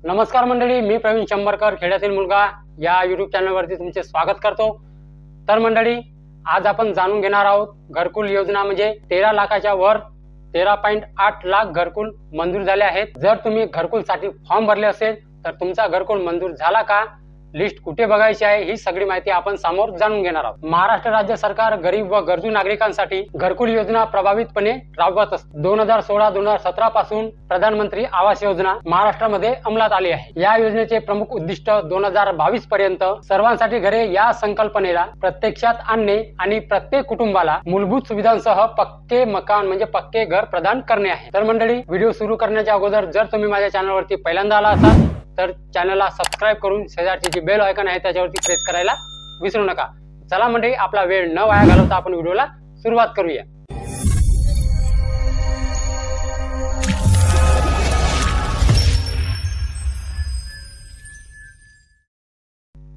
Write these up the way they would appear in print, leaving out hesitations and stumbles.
नमस्कार मंडळी, मी प्रवीण शंभरकर खेड्यातील मुलगा या यूट्यूब चॅनलवरती तुमचे स्वागत करतो। तर मंडळी, आज आपण जाणून घेणार आहोत घरकुल योजना म्हणजे 13 लाखाच्या वर 13.8 लाख घरकुल मंजूर झाले आहेत। जर तुम्ही घरकुल साठी फॉर्म भरले असेल तर तुमचा घरकुल मंजूर झाला का, लिस्ट कुठे बघायची आहे, ही सगळी माहिती आपण समोर जाणून घेणार आहोत। महाराष्ट्र राज्य सरकार गरीब व गरजू नागरिकांसाठी घरकुल योजना प्रभावीपणे राबवत असते। 2016-2017 पासून प्रधानमंत्री आवास योजना महाराष्ट्रामध्ये अंमलात आली आहे। या योजनेचे प्रमुख उद्दिष्ट 2022 पर्यंत सर्वांसाठी घरे या संकल्पनेला प्रत्यक्षात आणणे आणि प्रत्येक कुटुंबाला मूलभूत सुविधांसह पक्के मकान म्हणजे पक्के घर प्रदान करणे आहे। तर मंडळी, व्हिडिओ सुरू करण्याच्या अगोदर जर तुम्ही माझ्या चॅनलवरती पहिल्यांदा आला असाल तर चॅनलला सबस्क्राइब करून शेजारची जी बेल आयकॉन आहे त्याच्यावरती प्रेस करायला विसरू नका। चला मंडळी, आपला वेळ न वाया घालवता आपण व्हिडिओला सुरुवात करूया।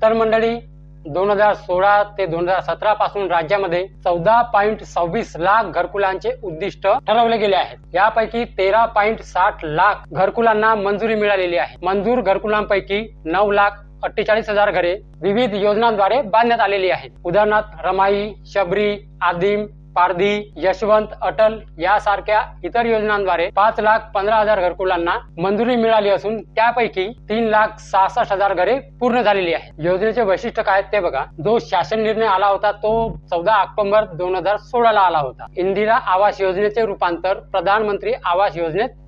तर मंडळी, 2016 ते 2017 पासून राज्यामध्ये 14.26 लाख घरकुलांचे उद्दिष्ट ठरवले गेले आहेत। यापैकी 13.60 लाख घरकुलांना मंजुरी मिळालेली आहे। मंजूर घरकुलांपैकी 9,48,000 घरे विविध योजनांद्वारे बांधण्यात आलेली आहेत। उदाहरणार्थ रमाई, शबरी, आदिम, पारधी, यशवंत, अटल यासारख्या इतर योजनांद्वारे 5,15,000 घरकुलांना मंजुरी मिळाली असून त्यापैकी 3,66,000 घरे पूर्ण झालेली आहेत। योजनेचे वैशिष्ट्य काय ते बघा। जो शासन निर्णय आला होता तो 14 ऑक्टोबर 2016 ला आला होता। इंदिरा आवास योजनेचे रूपांतर प्रधानमंत्री आवास योजनेत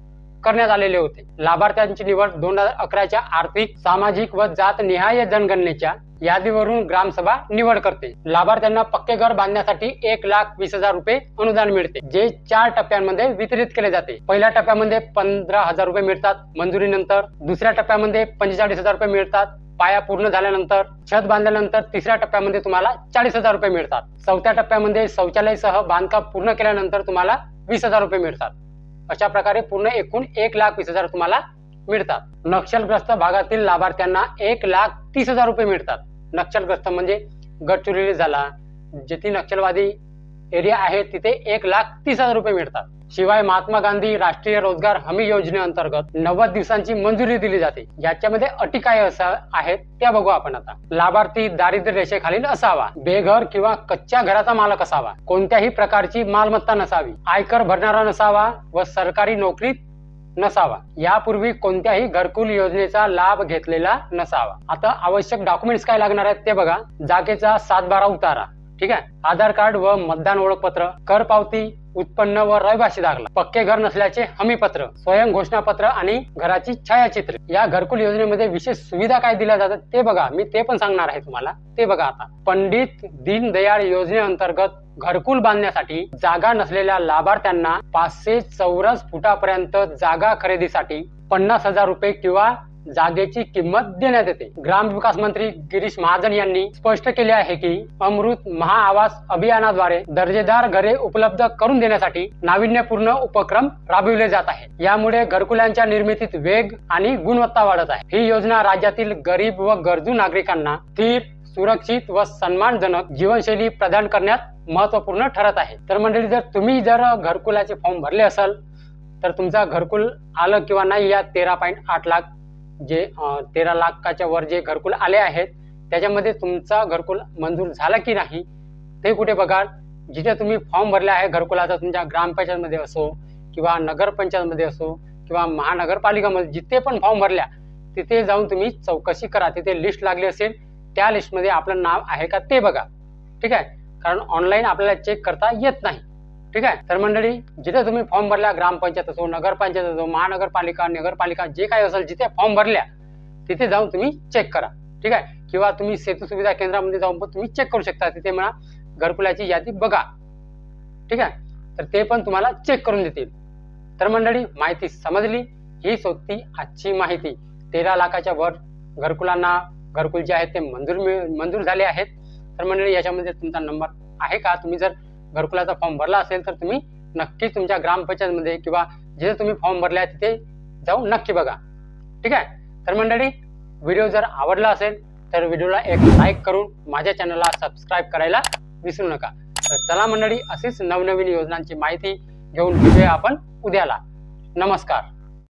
करण्यात आलेले होते। लाभार्थ्यांची निवड 2011च्या आर्थिक, सामाजिक व जातनिहाय जनगणनेच्या यादीवरून ग्रामसभा निवड करते। लाभार्थ्यांना पक्के घर बांधण्यासाठी 1,20,000 रुपये अनुदान मिळते, जे 4 टप्प्यांमध्ये वितरित केले जाते। पहिल्या टप्प्यामध्ये 15,000 रुपये मिळतात मंजुरीनंतर, दुसऱ्या टप्प्यामध्ये 45,000 रुपये मिळतात पाया पूर्ण झाल्यानंतर, छत बांधल्यानंतर तिसऱ्या टप्प्यामध्ये तुम्हाला 40,000 रुपये मिळतात। चौथ्या टप्प्यामध्ये शौचालयासह बांधकाम पूर्ण केल्यानंतर तुम्हाला 20,000 रुपये मिळतात। अशा प्रकारे पूर्ण एकूण 1,20,000 तुम्हाला मिळतात। नक्षलग्रस्त भागातील लाभार्थ्यांना 1,30,000 रुपये मिळतात। नक्षलग्रस्त म्हणजे गडचिरोली झाला, जिथे नक्षलवादी एरिया आहे तिथे 1,30,000 रुपये मिळतात। शिवाय महात्मा गांधी राष्ट्रीय रोजगार हमी योजनेअंतर्गत 90 दिवसांची मंजुरी दिली जाते। याच्यामध्ये अटी काय आहेत त्या बघू आपण आता। लाभार्थी दारिद्र्य रेषेखालील असावा, बेघर किंवा कच्च्या घराचा मालक असावा, कोणत्याही प्रकारची मालमत्ता नसावी, आयकर भरणारा नसावा व सरकारी नोकरीत नसावा, यापूर्वी कोणत्याही घरकुल योजनेचा लाभ घेतलेला नसावा। आता आवश्यक डॉक्युमेंट्स काय लागणार आहेत ते बघा। जागेचा 7/12 उतारा, ठीक आहे, आधार कार्ड व मतदान ओळखपत्र, कर पावती, उत्पन्न व रहिवासी दाखला, पक्के घर नसल्याचे हमीपत्र, स्वयं घोषणापत्र आणि घराची छायाचित्र। या घरकुल योजनेमध्ये विशेष सुविधा काय दिल्या जातात ते बघा, मी ते पण सांगणार आहे तुम्हाला, ते बघा आता। पंडित दीनदयाळ योजनेअंतर्गत घरकुल बांधण्यासाठी जागा नसलेल्या लाभार्थ्यांना 500 चौरस फुटापर्यंत जागा खरेदीसाठी 50,000 रुपये किंवा जागेची किंमत देण्यात येते। ग्रामविकास मंत्री गिरीश महाजन यांनी स्पष्ट केले आहे की अमृत महाआवास अभियानाद्वारे दर्जेदार घरे उपलब्ध करून देण्यासाठी नाविन्यपूर्ण उपक्रम राबविले जात आहे। यामुळे घरकुलांच्या निर्मितीत वेग आणि गुणवत्ता वाढत आहे। ही योजना राज्यातील गरीब व गरजू नागरिकांना स्थिर, सुरक्षित व सन्मानजनक जीवनशैली प्रदान करण्यात महत्वपूर्ण ठरत आहे। तर मंडळी, जर तुम्ही घरकुलाचे फॉर्म भरले असेल तर तुमचा घरकुल आलं किंवा नाही, या 13.8 लाख जे 13 लाखाच्या वर जे घरकुल आले आहेत त्याच्यामध्ये तुमचा घरकुल मंजूर झाला की नाही ते कुठे बघा। जिथे तुम्ही फॉर्म भरले आहे घरकुलाचा, तुमच्या ग्रामपंचायत मध्ये असो किंवा नगरपंचायत मध्ये असो किंवा महानगरपालिकामध्ये जिथे पण फॉर्म भरल्या तिथे जाऊन तुम्ही चौकशी करा। तिथे लिस्ट लागली असेल त्या लिस्ट मध्ये आपलं नाव आहे का ते बघा, ठीक आहे, कारण ऑनलाईन आपल्याला चेक करता येत नाही, ठीक आहे। तर मंडळी, जिथे तुम्ही फॉर्म भरल्या, ग्रामपंचायत असो, नगरपंचायत असो, महानगरपालिका, नगरपालिका, जे काही असेल जिथे फॉर्म भरल्या तिथे जाऊन तुम्ही चेक करा, ठीक आहे। किंवा तुम्ही सेतू सुविधा केंद्रामध्ये जाऊन पण तुम्ही चेक करू शकता, तिथे म्हणा घरकुलाची यादी बघा, ठीक आहे, तर ते पण तुम्हाला चेक करून देतील। तर मंडळी, माहिती समजली, हीच होती आजची माहिती। 13 लाखाच्या वर घरकुलांना घरकुल जे आहेत ते मंजूर झाले आहेत। तर मंडळी, याच्यामध्ये तुमचा नंबर आहे का? तुम्ही जर घरकुलाचा फॉर्म भरला असेल तर तुम्ही नक्की तुमच्या ग्रामपंचायतमध्ये किंवा जिथे तुम्ही फॉर्म भरला आहे तिथे जाऊन नक्की बघा, ठीक आहे। तर मंडळी, व्हिडिओ जर आवडला असेल तर व्हिडिओला एक लाईक करून माझ्या चॅनलला सबस्क्राइब करायला विसरू नका। तर चला मंडळी, अशीच नवनवीन योजनांची माहिती घेऊन भेटूया आपण उद्याला। नमस्कार।